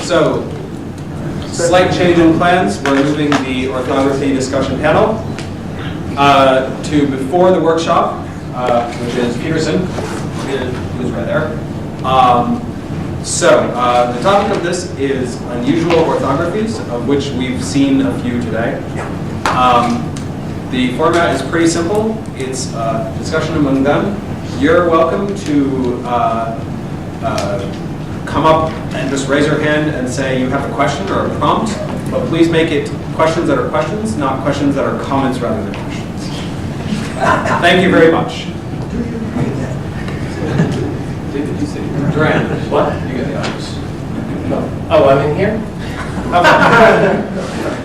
So, slight change in plans. We're moving the orthography discussion panel to before the workshop, which is Peterson, who's right there. The topic of this is unusual orthographies, of which we've seen a few today. The format is pretty simple. It's a discussion among them. You're welcome to come up and just raise your hand and say you have a question or a prompt, but please make it questions that are questions, not questions that are comments rather than questions. Thank you very much. Did you say Duran? What? You get the honors. Oh, I'm in here?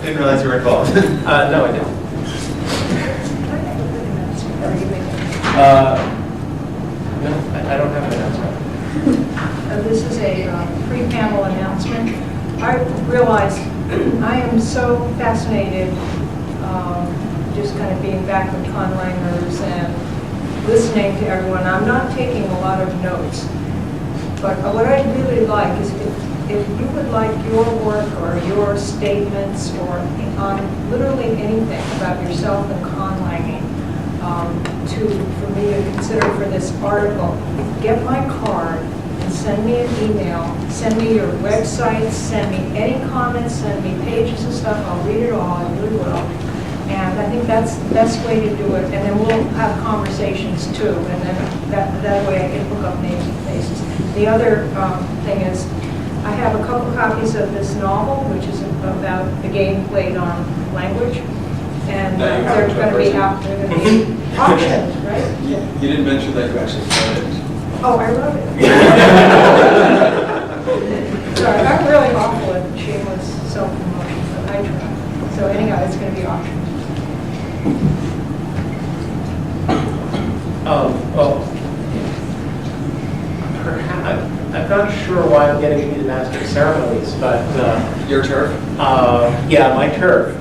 Didn't realize you were involved. No, I didn't. No, I don't have an announcement. This is a pre-panel announcement. I realize I am so fascinated just kind of being back with conlangers and listening to everyone. I'm not taking a lot of notes, but what I'd really like is if you would like your work or your statements or on literally anything about yourself and conlanging for me to consider for this article, get my card and send me an email, send me your website, send me any comments, send me pages of stuff, I'll read it all, I really will. And I think that's the best way to do it, and then we'll have conversations too, and then that way I can look up names and faces. The other thing is, I have a couple copies of this novel, which is about the game played on language, and they're going to be out, they're going to be auctioned, right? You didn't mention that you actually wrote it. Oh, I wrote it. Sorry, I'm really awful at shameless self-promotion, but I try. So anyhow, it's going to be auctioned. Well, perhaps, I'm not sure why I'm getting to be the master of ceremonies, but Your turf? yeah, my turf.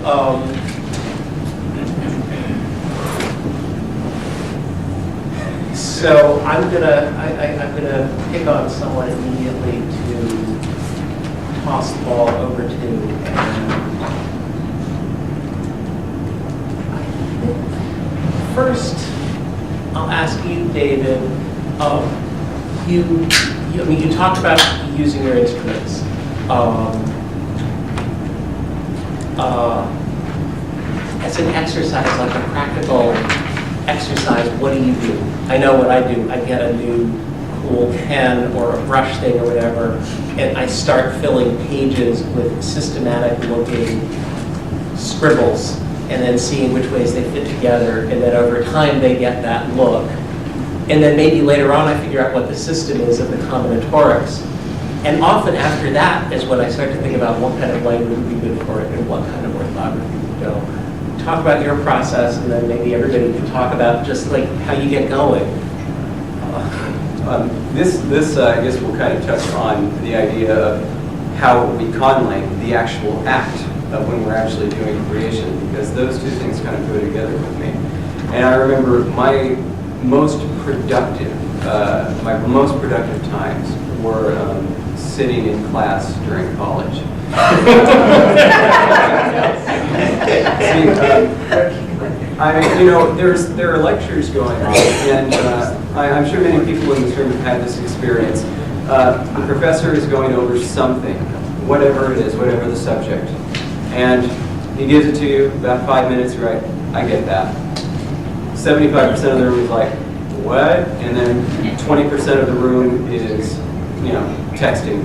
So I'm gonna pick on someone immediately to toss the ball over to, and first, I'll ask you, David. You talked about using your instruments. As an exercise, like a practical exercise, what do you do? I know what I do. I get a new cool pen or a brush thing or whatever, and I start filling pages with systematic-looking scribbles, and then seeing which ways they fit together, and then over time they get that look. And then maybe later on I figure out what the system is of the combinatorics. And often after that is when I start to think about what kind of language would be good for it and what kind of orthography would go. Talk about your process, and then maybe everybody can talk about just like how you get going. This I guess will kind of touch on the idea of how we conlang the actual act of when we're actually doing creation, because those two things kind of go together with me. And I remember my most productive times were sitting in class during college. There are lectures going on, and I'm sure many people in this room have had this experience. The professor is going over something, whatever it is, whatever the subject, and he gives it to you, about 5 minutes, right? I get that. 75% of the room is like, what? And then 20% of the room is, texting.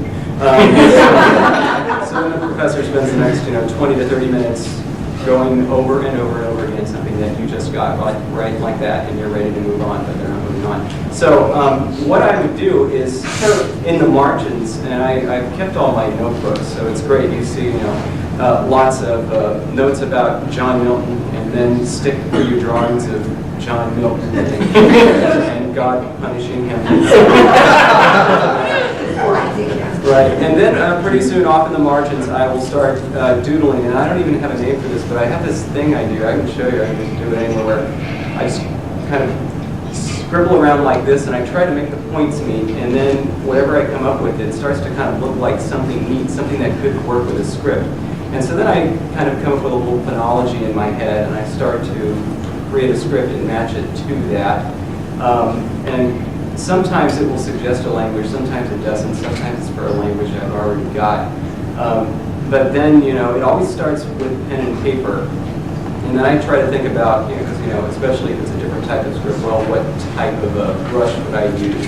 So the professor spends the next, 20 to 30 minutes going over and over and over again something that you just got right like that, and you're ready to move on, but they're not moving on. So what I would do is in the margins, and I've kept all my notebooks, so it's great. You see, lots of notes about John Milton, and then stick through your drawings of John Milton and God punishing him. Right, and then pretty soon off in the margins I will start doodling, and I don't even have a name for this, but I have this thing I do. I can show you, I can do it anywhere where I just kind of scribble around like this, and I try to make the points meet, and then whatever I come up with, it starts to kind of look like something neat, something that could work with a script. And so then I kind of come up with a little phonology in my head, and I start to create a script and match it to that. And sometimes it will suggest a language, sometimes it doesn't, sometimes it's for a language I've already got. But then, it always starts with pen and paper. And then I try to think about, because, especially if it's a different type of script, well, what type of a brush would I use,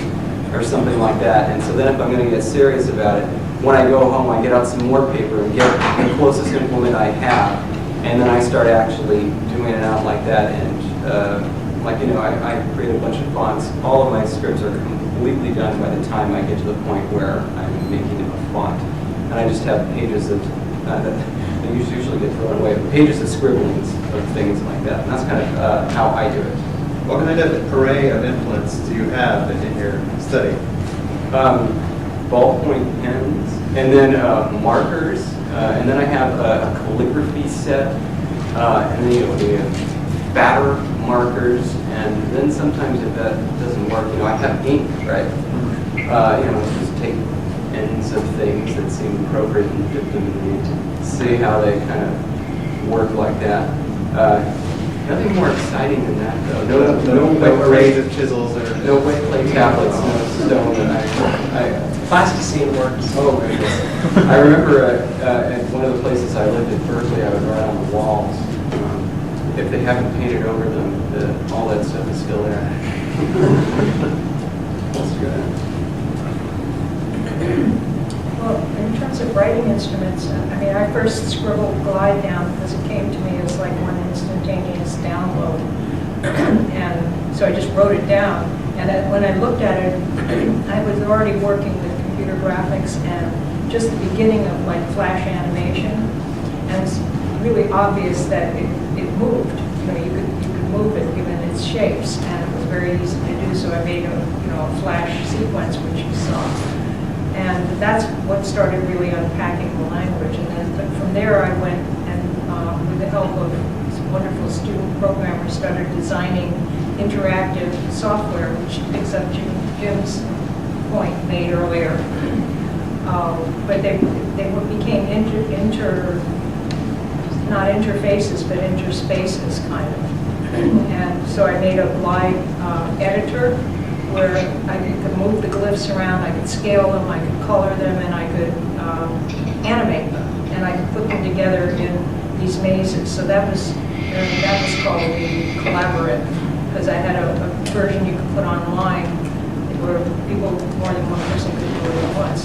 or something like that. And so then if I'm going to get serious about it, when I go home, I get out some more paper and get the closest implement I have, and then I start actually doing it out like that. And I create a bunch of fonts. All of my scripts are completely done by the time I get to the point where I'm making a font. And I just have pages of that they usually get thrown away, but pages of scribblings of things like that. And that's kind of how I do it. What kind of array of implements do you have in your study? Ballpoint pens, and then markers, and then I have a calligraphy set, and then the batter markers, and then sometimes if that doesn't work, I have ink, right? Just take ends of things that seem appropriate and dip them in the ink to see how they kind of work like that. Nothing more exciting than that, though. No arrays of chisels or no wet clay tablets, no stone. Plasticine works. Oh, very good. I remember at one of the places I lived at Berkeley, I would write on the walls. If they haven't painted over them, all that stuff is still there. That's good. Well, in terms of writing instruments, I first scribbled glide down because it came to me as like one instantaneous download. And so I just wrote it down. And when I looked at it, I was already working with computer graphics and just the beginning of like flash animation. And it's really obvious that it moved. You could move it given its shapes, and it was very easy to do. So I made a flash sequence, which you saw. And that's what started really unpacking the language. And then from there I went and with the help of some wonderful student programmers started designing interactive software, which picks up Jim's point made earlier. But they became not interfaces, but interspaces kind of. And so I made a glide editor where I could move the glyphs around, I could scale them, I could color them, and I could animate them. And I could put them together in these mazes. So that was called the Collaborate, because I had a version you could put online where more than one person could do it at once.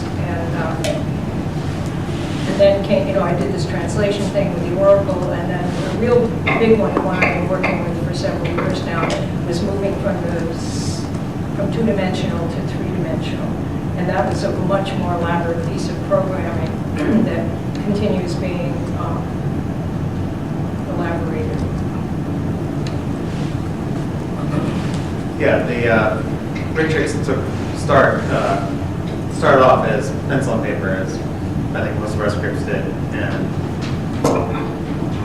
And then I did this translation thing with the Oracle, and then the real big one, the one I've been working with for several years now, was moving from two-dimensional to three-dimensional. And that was a much more elaborate piece of programming that continues being elaborated. Yeah, the Matrix started off as pencil and paper, as I think most of our scripts did, and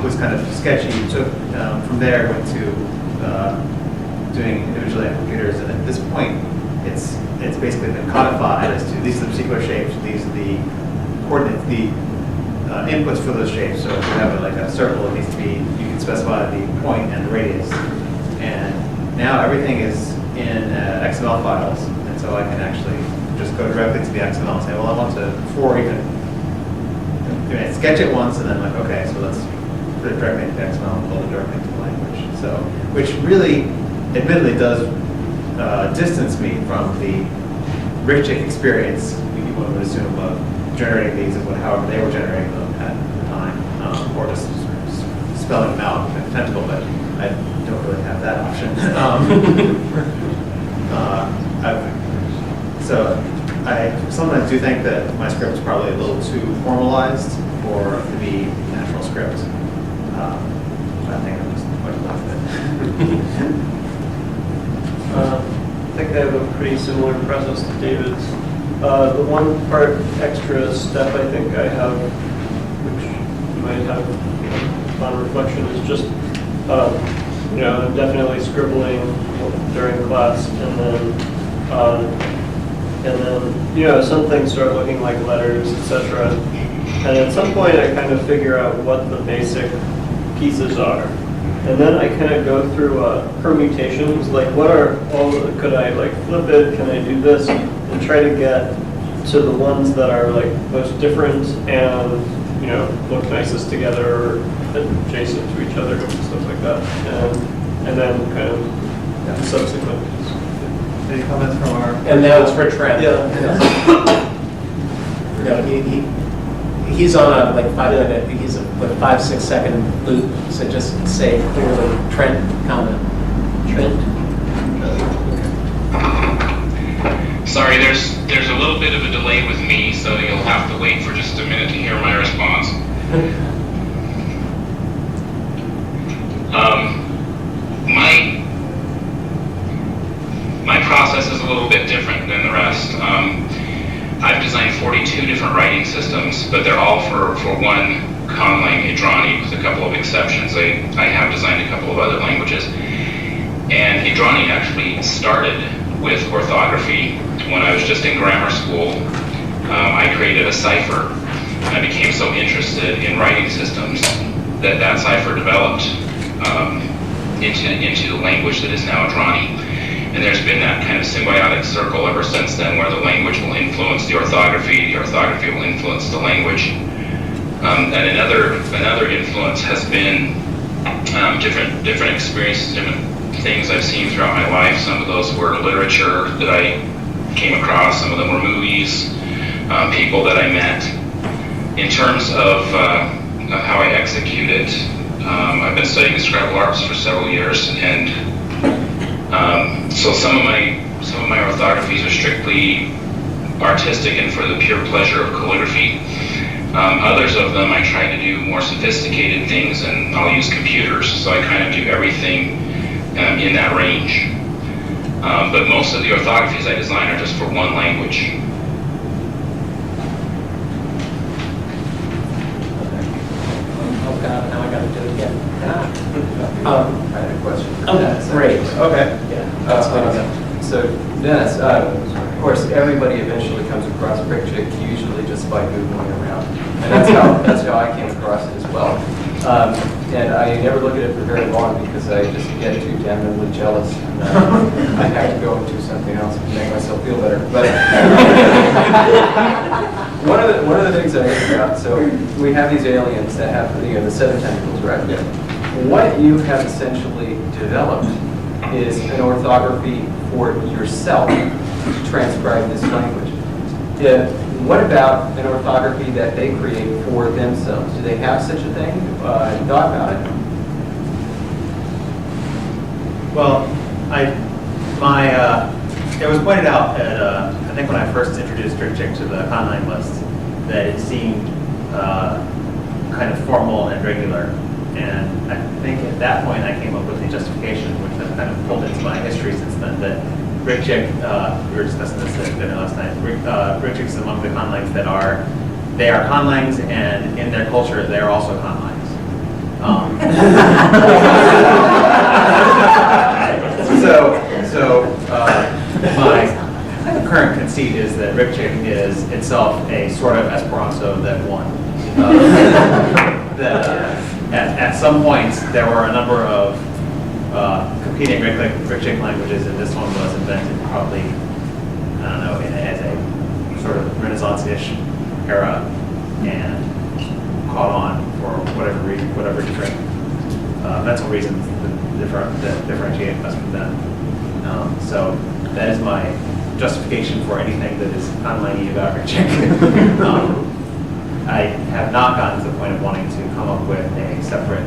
was kind of sketchy. Took from there, went to doing individually on computers, and at this point, it's basically been codified as to these are the particular shapes, these are the coordinates, the inputs for those shapes. So if you have a circle, it needs to be, you can specify the point and the radius. And now everything is in XML files, and so I can actually just go directly to the XML and say, well, I want to, before even sketch it once, and then okay, so let's put it directly into XML and build it directly into the language. So, which really, admittedly, does distance me from the rich experience people would assume of generating these and however they were generating them at the time, or just spelling them out with tentacle, but I don't really have that option. So I sometimes do think that my script is probably a little too formalized for it to be natural script. I think I'm just quite left it. I think I have a pretty similar process to David's. The one part extra step I think I have, which you might have on reflection, is just I'm definitely scribbling during class, and then you know, some things start looking like letters, etc. And at some point, I kind of figure out what the basic pieces are, and then I kind of go through permutations, like what are all the, could I like flip it, can I do this, and try to get to the ones that are like most different and, you know, look nicest together or adjacent to each other and stuff like that, and then kind of subsequent. Any comments from our? And now it's for Trent. Yeah. No, he's on a like 5-minute, he's a like 5-6 second loop, so just say clearly, Trent, comment. Trent? Sorry, there's a little bit of a delay with me, so you'll have to wait for just a minute to hear my response. My process is a little bit different than the rest. I've designed 42 different writing systems, but they're all for one conlang Idrani, with a couple of exceptions. I have designed a couple of other languages. And Idrani actually started with orthography. When I was just in grammar school, I created a cipher, and I became so interested in writing systems that cipher developed into the language that is now Idrani. And there's been that kind of symbiotic circle ever since then, where the language will influence the orthography will influence the language. And another influence has been different experiences, different things I've seen throughout my life. Some of those were literature that I came across, some of them were movies, people that I met. In terms of how I execute it, I've been studying the scribal arts for several years, and so some of my orthographies are strictly artistic and for the pure pleasure of calligraphy. Others of them I try to do more sophisticated things, and I'll use computers, so I kind of do everything in that range. But most of the orthographies I design are just for one language. Oh God, now I gotta do it again. I had a question. Oh, great. Okay. Yeah, that's what I got. So Dennis, of course, everybody eventually comes across BrickChick, usually just by Googling around. And that's how I came across it as well. And I never look at it for very long because I just get too damnably jealous. And, I have to go and do something else to make myself feel better. But one of the things I think about, so we have these aliens that have the 7 tentacles, right? Yeah. What you have essentially developed is an orthography for yourself to transcribe this language. What about an orthography that they create for themselves? Do they have such a thing? Thought about it? Well, it was pointed out at, I think when I first introduced BrickChick to the conlang list, that it seemed kind of formal and regular. And I think at that point I came up with the justification, which I've kind of pulled into my history since then, that BrickChick, we were discussing this at dinner last night, BrickChick is among the conlangs that are conlangs, and in their culture they are also conlangs. My current conceit is that BrickChick is itself a sort of Esperanto that won. At some points, there were a number of competing BrickChick languages, and this one was invented probably, I don't know, as a sort of Renaissance-ish era, and caught on for whatever different mental reasons that differentiate us from them. So that is my justification for anything that is conlang-y about BrickChick. I have not gotten to the point of wanting to come up with a separate,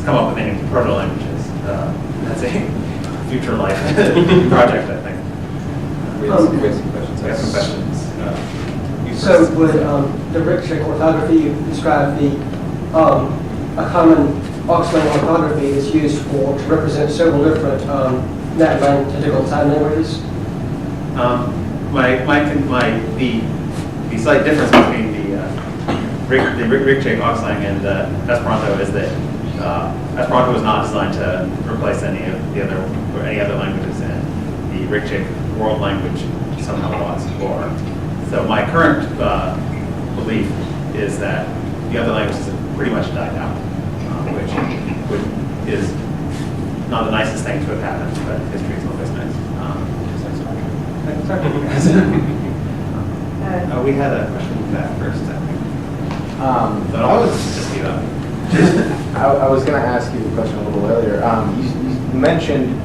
come up with any proto-languages. That's a future life project, I think. We have some questions. We have some questions. So would the BrickChick orthography you describe be a common Oxford orthography is used to represent several different Latin tentacle sign languages? The slight difference between the BrickChick Oxlang and Esperanto is that as Bronco was not designed to replace any other languages, and the Rikchik world language somehow was. So my current belief is that the other languages have pretty much died out, which is not the nicest thing to have happened, but history is always nice. We had a question back first, I think. I was going to ask you a question a little earlier. You mentioned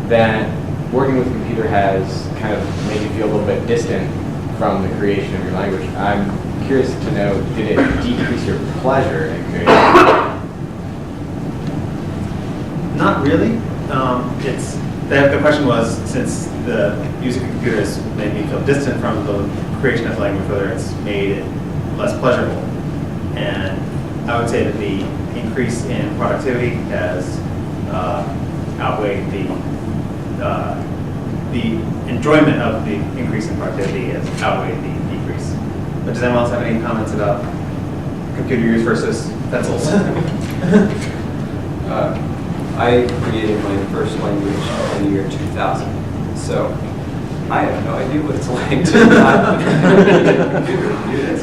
that working with a computer has kind of made you feel a little bit distant from the creation of your language. I'm curious to know, did it decrease your pleasure in creating? Not really. The question was, since the using computers made me feel distant from the creation of language, whether it's made it less pleasurable. And I would say that the increase in productivity has outweighed the enjoyment of the increase in productivity has outweighed the decrease. But does anyone else have any comments about computer use versus pencils? I created my first language in the year 2000, so I have no idea what it's like to not need a computer to do this.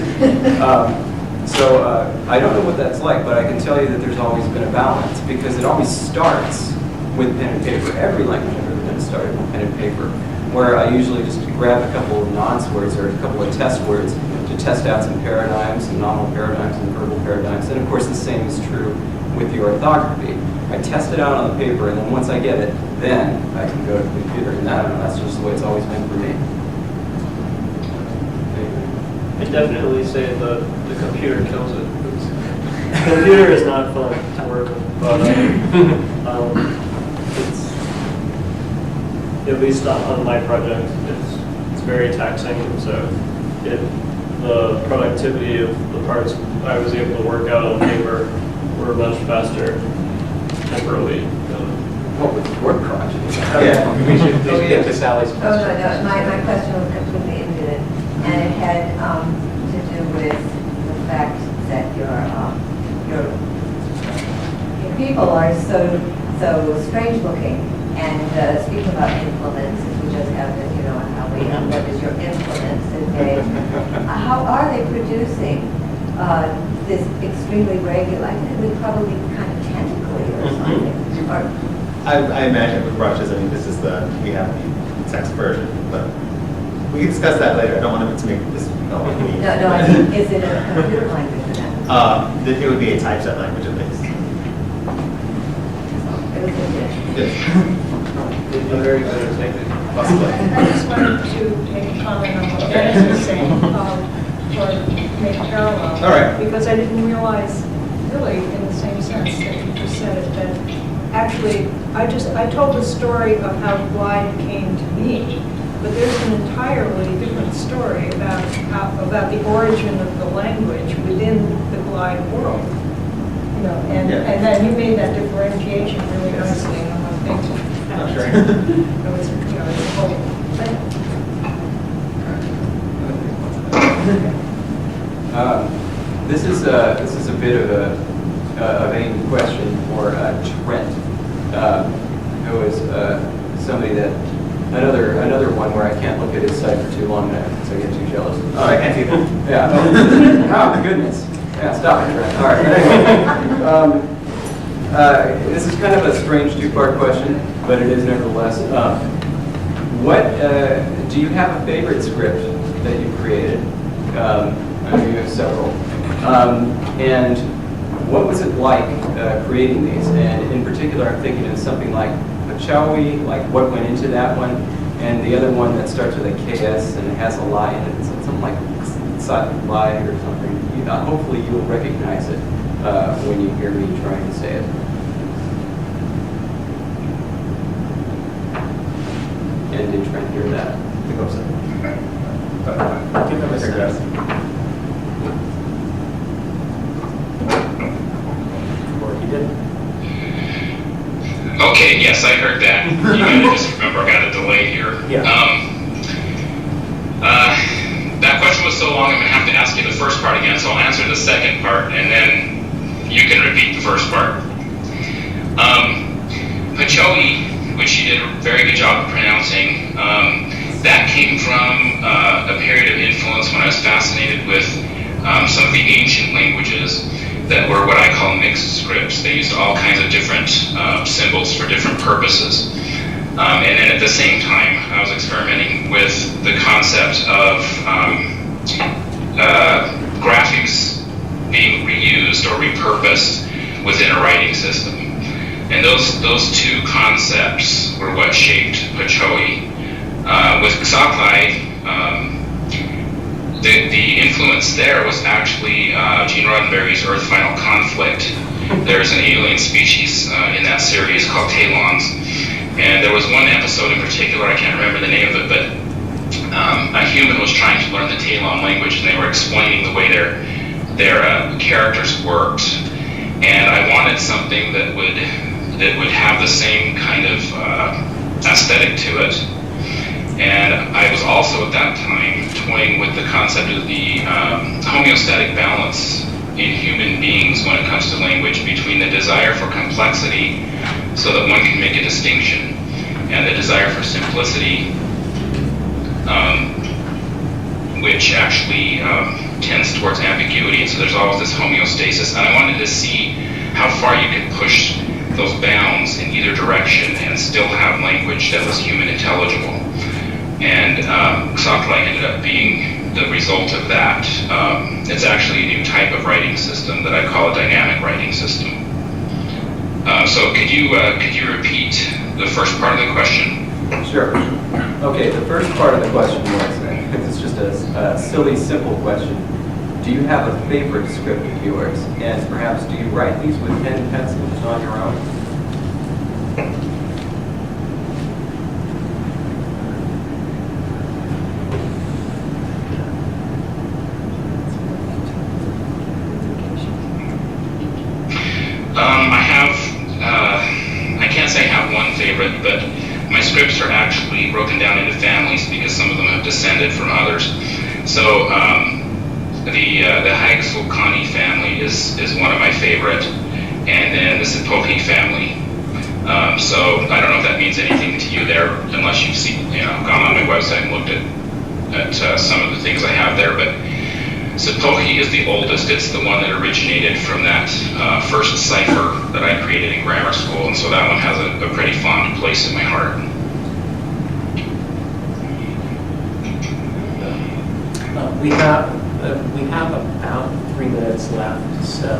I don't know what that's like, but I can tell you that there's always been a balance, because it always starts with pen and paper. Every language I've ever done started with pen and paper, where I usually just grab a couple of nonce words or a couple of test words to test out some paradigms, some nominal paradigms and verbal paradigms. And of course the same is true with the orthography. I test it out on the paper, and then once I get it, then I can go to the computer. And I don't know, that's just the way it's always been for me. I definitely say the computer kills it. The computer is not fun to work with, but it's, at least on my project, it's very taxing. So the productivity of the parts I was able to work out on paper were much faster temporarily. What was the word project? Yeah, we should get to Sally's Oh, question. no, my question was completely infinite, and it had to do with the fact that your people are so strange looking. And speaking about implements, since we just have this, on how what is your implements today, how are they producing this extremely regular? I think it would probably be kind of tentacly or something. Or, I imagine with brushes, this is we have the text version, but we can discuss that later. I don't want to make this. no, I mean, is it a computer language then? It would be a typeset language at least. It was English. Yes. It'd be very good at technique. Possibly. I just wanted to make a comment on what Dennis was saying, or make a parallel. All right. Because I didn't realize, really, in the same sense that you just said it, that actually, I told the story of how Glide came to me, but there's an entirely different story about the origin of the language within the Glide world. And then you made that differentiation really nicely, and I think Not sure. it was, it's a whole thing. This is a bit of a vain question for Trent, who is somebody that another one where I can't look at his site for too long because I get too jealous. Oh, I can't see that. Yeah. Oh goodness. Yeah, stop it, Trent. All right. Anyway, this is kind of a strange two-part question, but it is nevertheless. What do you have a favorite script that you created? I know you have several. And what was it like creating these? And in particular, I'm thinking of something like Pachawi, like what went into that one, and the other one that starts with a KS and it has a lie in it. It's something like lie or something. Hopefully you'll recognize it when you hear me trying to say it. And did Trent hear that? I hope so. Give him a suggest. Or he didn't. Okay, yes, I heard that. You gotta just remember, I got a delay here. Yeah. That question was so long, I'm gonna have to ask you the first part again, so I'll answer the second part, and then you can repeat the first part. Pachoe, which she did a very good job of pronouncing, that came from a period of influence when I was fascinated with some of the ancient languages that were what I call mixed scripts. They used all kinds of different symbols for different purposes. And then at the same time, I was experimenting with the concept of graphics being reused or repurposed within a writing system. And those two concepts were what shaped Pachoe. With Xakai, the influence there was actually Gene Roddenberry's Earth Final Conflict. There's an alien species in that series called Talons. And there was one episode in particular, I can't remember the name of it, but a human was trying to learn the Talon language, and they were explaining the way their characters worked. And I wanted something that would have the same kind of aesthetic to it. And I was also at that time toying with the concept of the homeostatic balance in human beings when it comes to language between the desire for complexity so that one can make a distinction and the desire for simplicity, which actually tends towards ambiguity. And so there's always this homeostasis. And I wanted to see how far you could push those bounds in either direction and still have language that was human intelligible. And Xakai ended up being the result of that. It's actually a new type of writing system that I call a dynamic writing system. So could you repeat the first part of the question? Sure. Okay, the first part of the question was, it's just a silly, simple question. Do you have a favorite script of yours? And perhaps do you write these with pen and pencil just on your own? I can't say I have one favorite, but my scripts are actually broken down into families because some of them have descended from others. So the Haig-Sulcani family is one of my favorite, and then the Sipohi family. So I don't know if that means anything to you there, unless you've seen, gone on my website and looked at some of the things I have there. But Sipohi is the oldest. It's the one that originated from that first cipher that I created in grammar school, and so that one has a pretty fond place in my heart. We have about 3 minutes left, so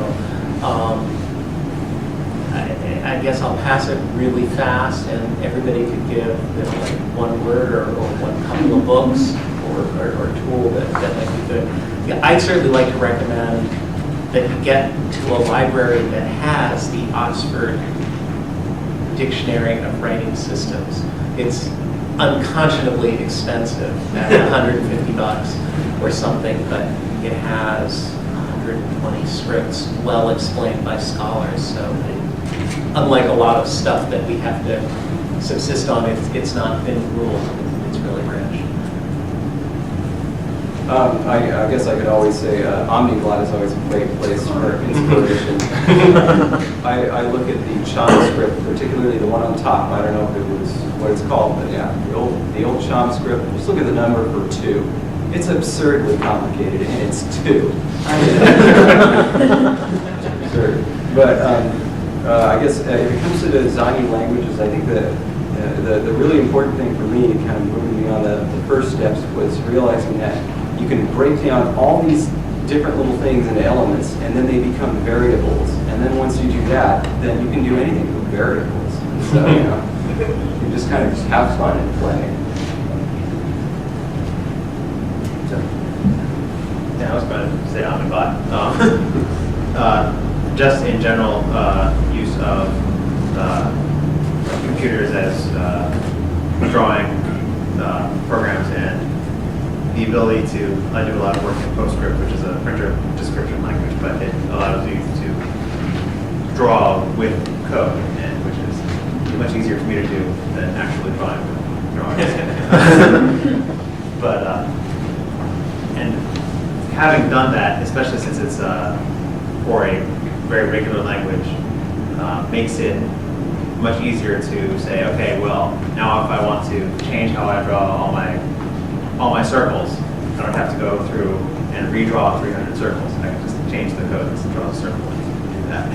I guess I'll pass it really fast, and everybody could give like one word or one couple of books or tool that might be good. Yeah, I'd certainly like to recommend that you get to a library that has the Oxford Dictionary of Writing Systems. It's unconscionably expensive at $150 or something, but it has 120 scripts well explained by scholars. So unlike a lot of stuff that we have to subsist on, it's not thin ruled. It's really rich. I guess I could always say Omniglot is always a great place for inspiration. I look at the Cham script, particularly the one on top. I don't know if it was what it's called, but yeah, the old Cham script. Just look at the number for 2. It's absurdly complicated, and it's 2. It's absurd. But I guess if it comes to the Zani languages, I think that the really important thing for me, kind of moving beyond the first steps, was realizing that you can break down all these different little things into elements, and then they become variables. And then once you do that, then you can do anything with variables. And so, you just kind of have fun and play. Yeah, I was going to say Omniglot. Just in general, use of computers as drawing programs, and the ability to, I do a lot of work in PostScript, which is a printer description language, but it allows you to draw with code, and which is much easier for me to do than actually drawing with drawings. But, and having done that, especially since it's for a very regular language, makes it much easier to say, okay, well, now if I want to change how I draw all my circles, I don't have to go through and redraw 300 circles. I can just change the code and draw a circle and do that.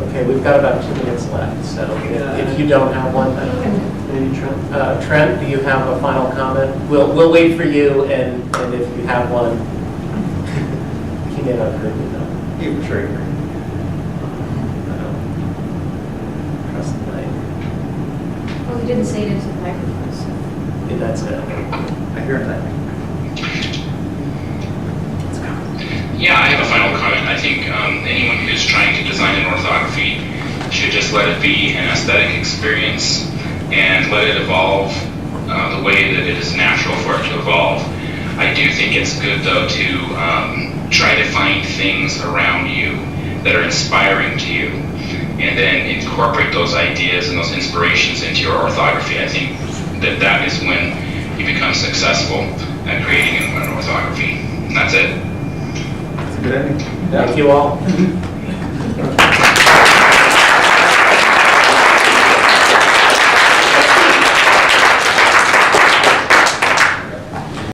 Okay, we've got about 2 minutes left, so if you don't have one, Maybe Trent? Trent, do you have a final comment? We'll wait for you, and if you have one, he may not agree with that. You for sure agree. Trust the mic. Well, he didn't say it into the microphone, so. Yeah, that's it. I hear that. Yeah, I have a final comment. I think anyone who's trying to design an orthography should just let it be an aesthetic experience and let it evolve the way that it is natural for it to evolve. I do think it's good, though, to try to find things around you that are inspiring to you, and then incorporate those ideas and those inspirations into your orthography. I think that is when you become successful at creating an orthography. And that's it. That's a good idea. Thank you all.